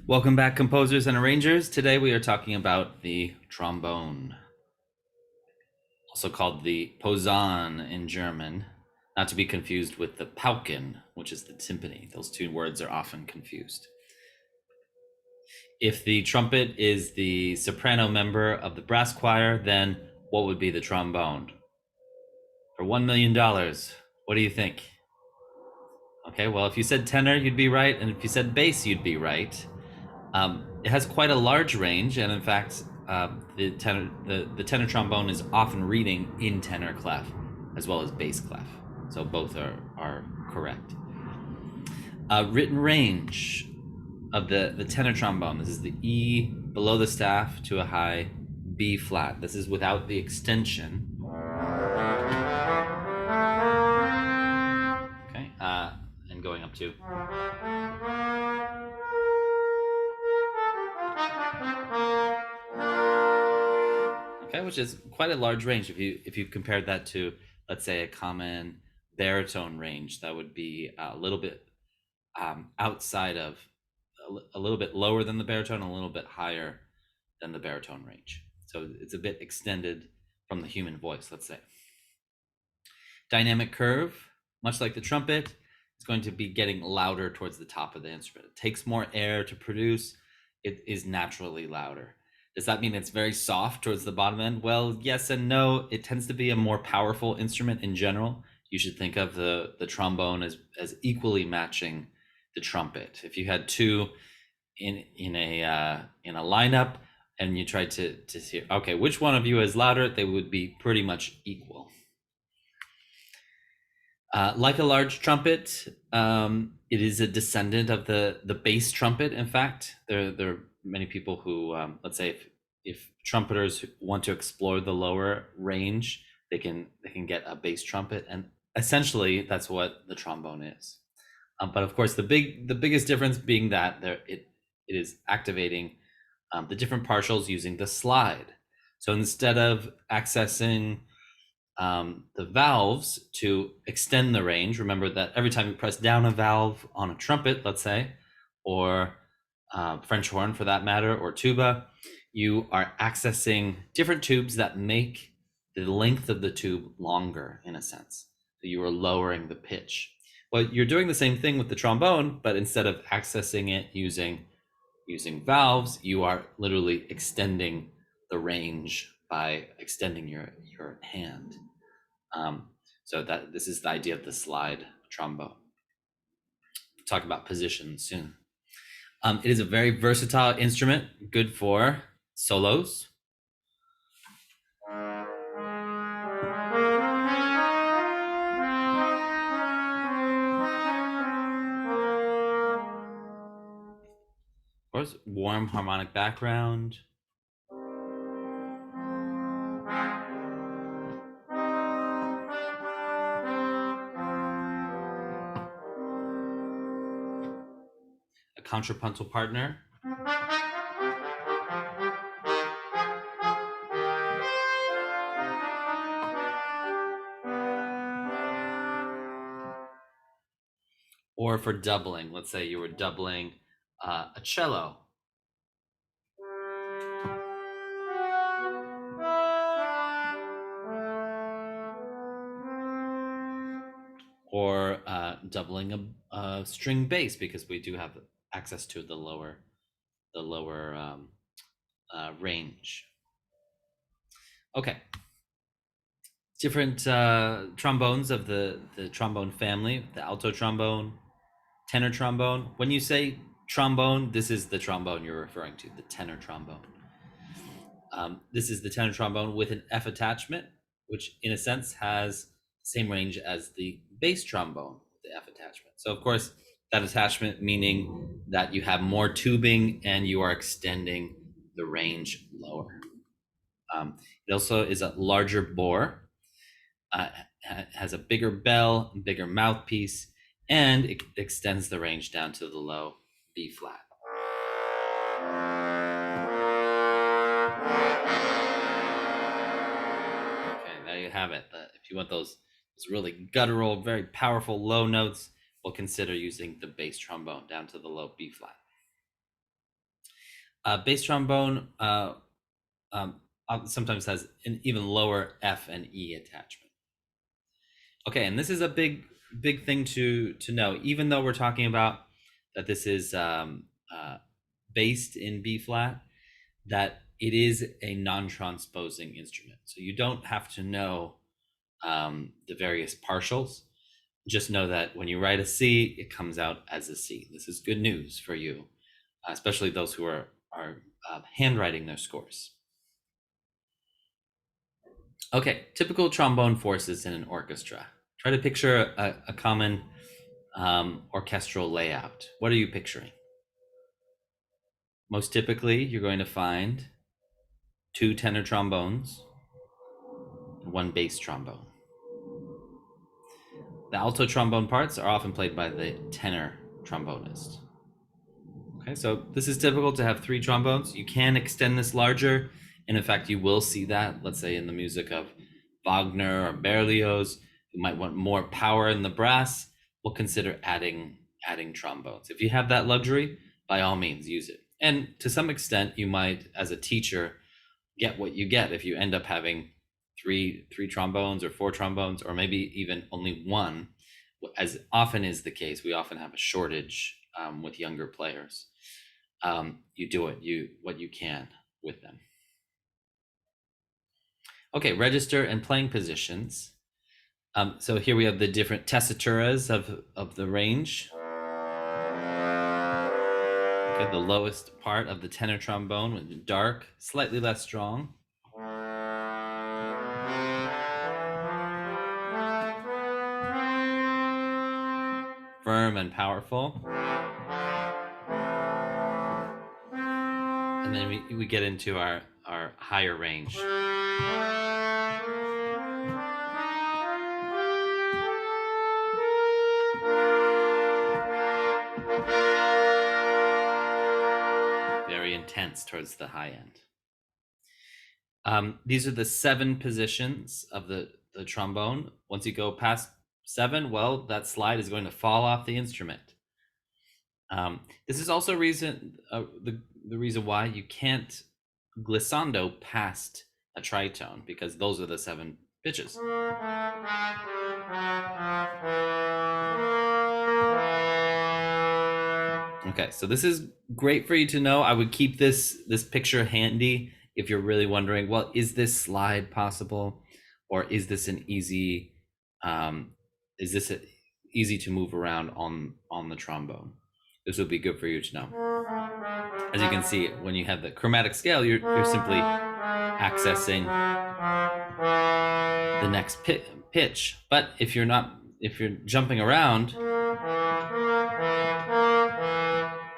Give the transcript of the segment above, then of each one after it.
Welcome back, composers and arrangers. Today we are talking about the trombone, also called the Posaune in German, not to be confused with the Pauken, which is the timpani. Those two words are often confused. If the trumpet is the soprano member of the brass choir, then what would be the trombone? For $1 million, what do you think? Okay, well, if you said tenor, you'd be right, and if you said bass, you'd be right. It has quite a large range, and in fact, the tenor trombone is often reading in tenor clef as well as bass clef, so both are correct. Written range of the tenor trombone. This is the E below the staff to a high B flat. This is without the extension. Okay, and going up to. Okay, which is quite a large range. If you compared that to, let's say, a common baritone range, that would be a little bit outside of, a little bit lower than the baritone, a little bit higher than the baritone range. So it's a bit extended from the human voice, let's say. Dynamic curve, much like the trumpet, it's going to be getting louder towards the top of the instrument. It takes more air to produce. It is naturally louder. Does that mean it's very soft towards the bottom end? Well, yes and no. It tends to be a more powerful instrument in general. You should think of the trombone as equally matching the trumpet. If you had two in a lineup and you tried to see, okay, which one of you is louder, they would be pretty much equal. Like a large trumpet, it is a descendant of the bass trumpet. In fact, there are many people who, let's say, if trumpeters want to explore the lower range, they can get a bass trumpet, and essentially that's what the trombone is. But of course, the biggest difference being that it is activating the different partials using the slide. So instead of accessing the valves to extend the range, remember that every time you press down a valve on a trumpet, let's say, or French horn for that matter, or tuba, you are accessing different tubes that make the length of the tube longer, in a sense. So you are lowering the pitch. Well, you're doing the same thing with the trombone, but instead of accessing it using valves, you are literally extending the range by extending your hand. So that this is the idea of the slide trombone. We'll talk about position soon. It is a very versatile instrument, good for solos. Of course, warm harmonic background. A contrapuntal partner. Or for doubling, let's say you were doubling a cello. Or doubling a string bass, because we do have access to the lower range. Okay. Different trombones of the trombone family, the alto trombone, tenor trombone. When you say trombone, this is the trombone you're referring to, the tenor trombone. This is the tenor trombone with an F attachment, which in a sense has the same range as the bass trombone with the F attachment. So of course, that attachment meaning that you have more tubing and you are extending the range lower. It also is a larger bore, has a bigger bell, bigger mouthpiece, and it extends the range down to the low B flat. Okay, there you have it. If you want those really guttural, very powerful low notes, we'll consider using the bass trombone down to the low B flat. Bass trombone sometimes has an even lower F and E attachment. Okay, and this is a big thing to know. Even though we're talking about that this is based in B flat, that it is a non-transposing instrument. So you don't have to know the various partials. Just know that when you write a C, it comes out as a C. This is good news for you, especially those who are handwriting their scores. Okay, typical trombone forces in an orchestra. Try to picture a common orchestral layout. What are you picturing? Most typically, you're going to find 2 tenor trombones and 1 bass trombone. The alto trombone parts are often played by the tenor trombonist. Okay, so this is typical to have 3 trombones. You can extend this larger, and in fact, you will see that, let's say in the music of Wagner or Berlioz, you might want more power in the brass. We'll consider adding trombones. If you have that luxury, by all means, use it. And to some extent, you might, as a teacher, get what you get if you end up having three trombones or 4 trombones, or maybe even only 1. As often is the case, we often have a shortage with younger players. You do what you can with them. Okay, register and playing positions. So here we have the different tessituras of the range. Okay, the lowest part of the tenor trombone with dark, slightly less strong. Firm and powerful. And then we get into our higher range. Very intense towards the high end. These are the 7 positions of the trombone. Once you go past 7, well, that slide is going to fall off the instrument. This is also the reason why you can't glissando past a tritone, because those are the 7 pitches. Okay, so this is great for you to know. I would keep this picture handy if you're really wondering, well, is this slide possible, or is this an easy easy to move around on the trombone? This would be good for you to know. As you can see, when you have the chromatic scale, you're simply accessing the next pitch. But if you're jumping around,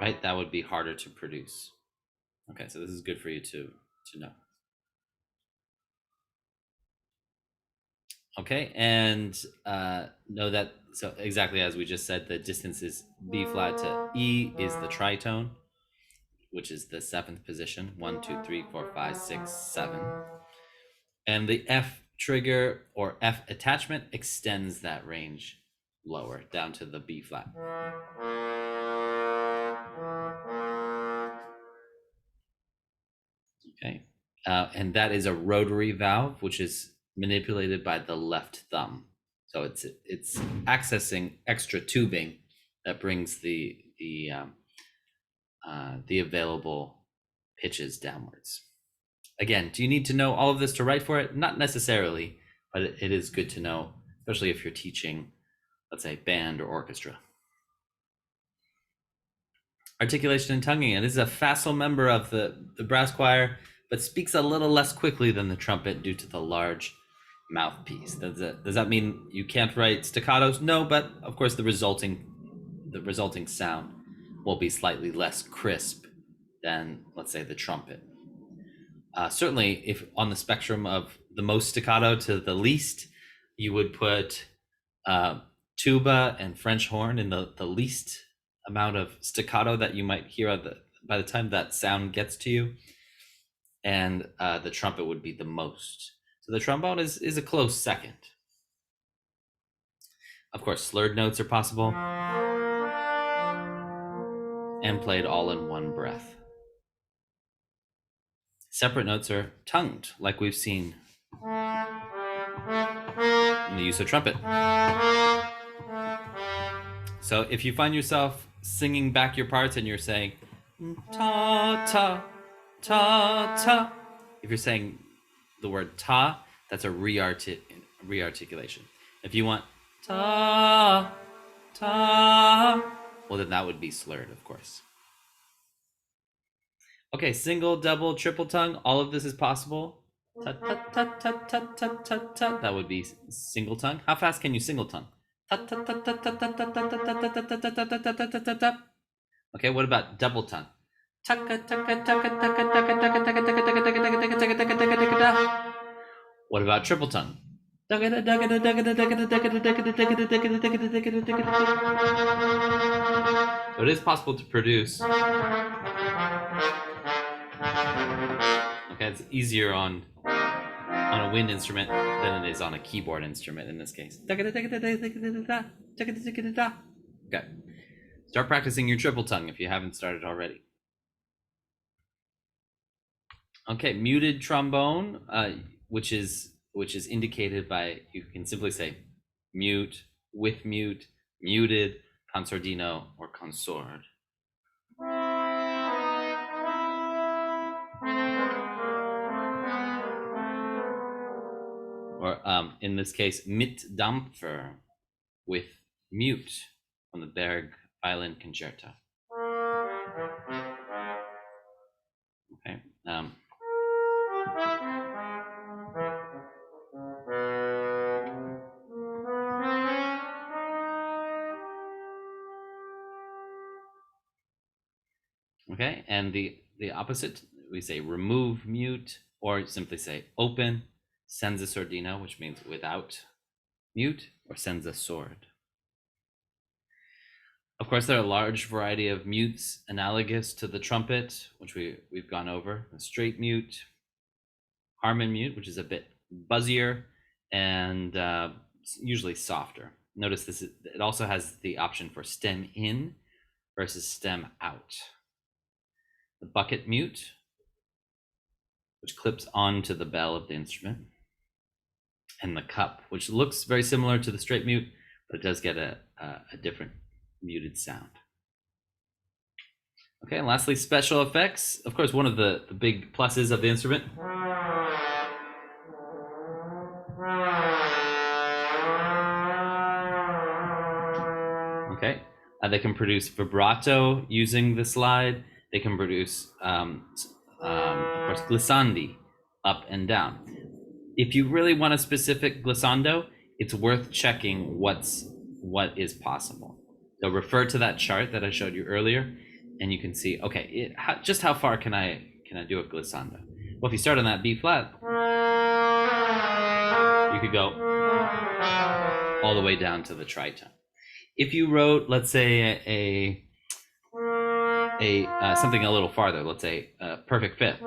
right, that would be harder to produce. Okay, so this is good for you to know. Okay, and know that, so exactly as we just said, the distance is B flat to E is the tritone, which is the 7th position. 1, 2, 3, 4, 5, 6, 7. And the F trigger or F attachment extends that range lower down to the B flat. Okay, and that is a rotary valve, which is manipulated by the left thumb. So it's accessing extra tubing that brings the available pitches downwards. Again, do you need to know all of this to write for it? Not necessarily, but it is good to know, especially if you're teaching, let's say, band or orchestra. Articulation and tonguing. It is a facile member of the brass choir, but speaks a little less quickly than the trumpet due to the large mouthpiece. Does that mean you can't write staccatos? No, but of course the resulting sound will be slightly less crisp than, let's say, the trumpet. Certainly, if on the spectrum of the most staccato to the least, you would put tuba and French horn in the least amount of staccato that you might hear by the time that sound gets to you, and the trumpet would be the most. So the trombone is a close second. Of course, slurred notes are possible and played all in one breath. Separate notes are tongued, like we've seen in the use of trumpet. So if you find yourself singing back your parts and you're saying ta ta ta ta, if you're saying the word ta, that's a rearticulation. If you want ta ta, well then that would be slurred, of course. Okay, single, double, triple tongue, all of this is possible. Ta ta ta ta ta ta ta ta. That would be single tongue. How fast can you single tongue? Okay, what about double tongue? What about triple tongue? So it is possible to produce. Okay, it's easier on a wind instrument than it is on a keyboard instrument in this case. Okay. Start practicing your triple tongue if you haven't started already. Okay, muted trombone, which is indicated by, you can simply say mute, with mute, muted, consordino, or consord. Or in this case, mit Dampfer, with mute from the Berg Violin Concerto. Okay. Okay, and the opposite, we say remove mute, or simply say open, senza sordino, which means without mute, or senza sword. Of course, there are a large variety of mutes analogous to the trumpet, which we've gone over. The straight mute, harmon mute, which is a bit buzzier and usually softer. Notice this, it also has the option for stem in versus stem out. The bucket mute, which clips onto the bell of the instrument. And the cup, which looks very similar to the straight mute, but it does get a different muted sound. Okay, and lastly, special effects. Of course, one of the big pluses of the instrument okay, they can produce vibrato using the slide. They can produce, of course, glissandi, up and down. If you really want a specific glissando, it's worth checking what is possible. So refer to that chart that I showed you earlier, and you can see, okay, just how far can I do a glissando? Well, if you start on that B flat, you could go all the way down to the tritone. If you wrote, let's say, something a little farther, let's say a perfect fifth,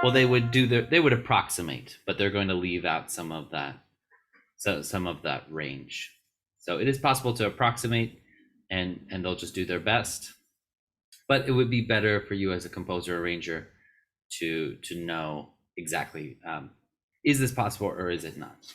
well, they would approximate, but they're going to leave out some of that range. So it is possible to approximate, and they'll just do their best. But it would be better for you as a composer arranger to know exactly, is this possible or is it not?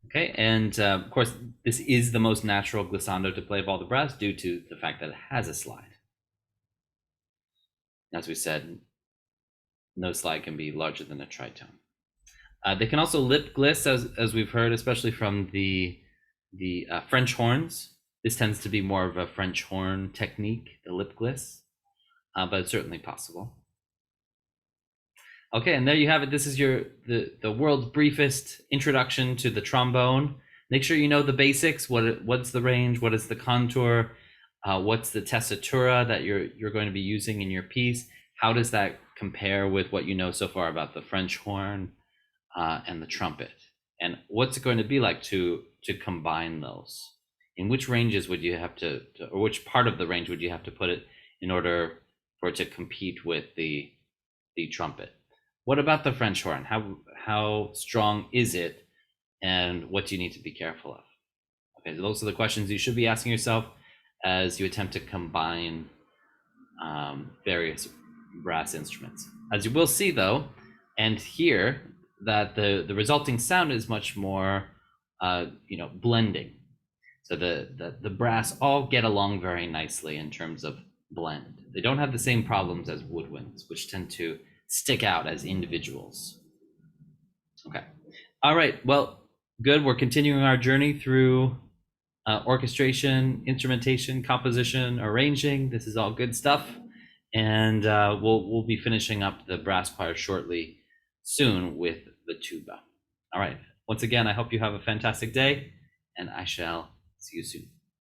Okay, and of course, this is the most natural glissando to play of all the brass due to the fact that it has a slide. As we said, no slide can be larger than a tritone. They can also lip gliss, as we've heard, especially from the French horns. This tends to be more of a French horn technique, the lip gliss, but it's certainly possible. Okay, and there you have it. This is the world's briefest introduction to the trombone. Make sure you know the basics. What's the range? What is the contour? What's the tessitura that you're going to be using in your piece? How does that compare with what you know so far about the French horn and the trumpet? And what's it going to be like to combine those? In which ranges would you have to, or which part of the range would you have to put it in order for it to compete with the trumpet? What about the French horn? How strong is it, and what do you need to be careful of? Okay, those are the questions you should be asking yourself as you attempt to combine various brass instruments. As you will see though, and hear, that the resulting sound is much more blending. So the brass all get along very nicely in terms of blend. They don't have the same problems as woodwinds, which tend to stick out as individuals. Okay. All right. Well, good. We're continuing our journey through orchestration, instrumentation, composition, arranging. This is all good stuff. And we'll be finishing up the brass choir shortly soon with the tuba. All right. Once again, I hope you have a fantastic day, and I shall see you soon.